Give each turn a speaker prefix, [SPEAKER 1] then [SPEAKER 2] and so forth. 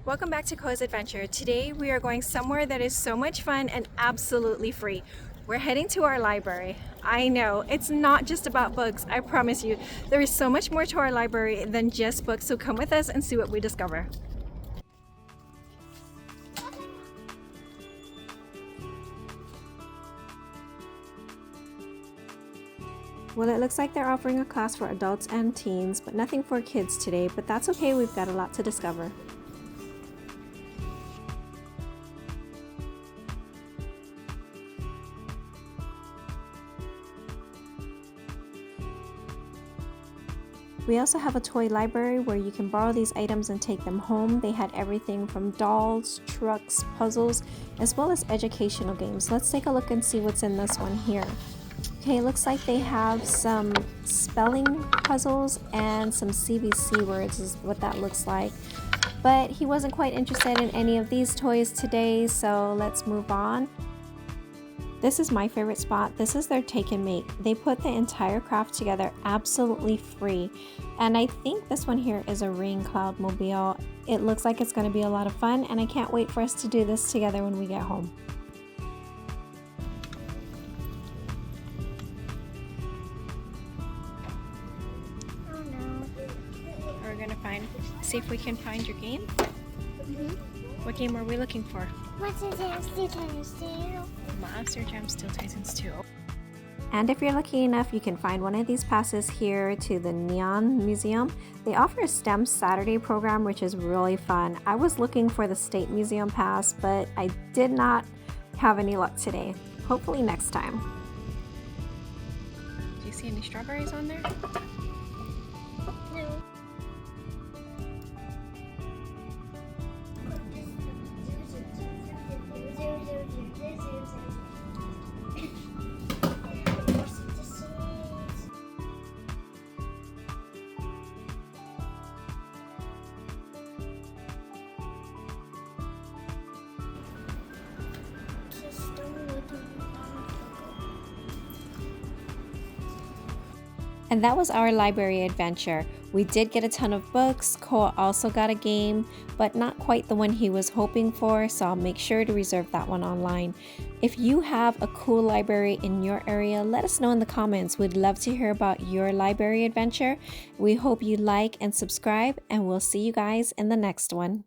[SPEAKER 1] Welcome back to Koa's Adventure. Today we are going somewhere that is so much fun and absolutely free. We're heading to our library. I know, it's not just about books, I promise you. There is so much more to our library than just books, so come with us and see what we discover. Well, it looks like they're offering a class for adults and teens, but nothing for kids today, but that's okay, we've got a lot to discover. We also have a toy library where you can borrow these items and take them home. They had everything from dolls, trucks, puzzles, as well as educational games. Let's take a look and see what's in this one here. Okay, it looks like they have some spelling puzzles and some CVC words is what that looks like. But he wasn't quite interested in any of these toys today, so let's move on. This is my favorite spot. This is their take and make. They put the entire craft together absolutely free. And I think this one here is a rain cloud mobile. It looks like it's going to be a lot of fun, and I can't wait for us to do this together when we get home.
[SPEAKER 2] Oh no.
[SPEAKER 1] We're going to see if we can find your game. What game are we looking for?
[SPEAKER 2] Monster Jam Steel Titans 2.
[SPEAKER 1] Monster Jam Steel Titans 2.
[SPEAKER 3] And if you're lucky enough, you can find one of these passes here to the Neon Museum. They offer a STEM Saturday program, which is really fun. I was looking for the State Museum pass, but I did not have any luck today. Hopefully next time.
[SPEAKER 1] Do you see any strawberries on there?
[SPEAKER 2] No.
[SPEAKER 3] And that was our library adventure. We did get a ton of books. Koa also got a game, but not quite the one he was hoping for, so I'll make sure to reserve that one online. If you have a cool library in your area, let us know in the comments. We'd love to hear about your library adventure. We hope you like and subscribe, and we'll see you guys in the next one.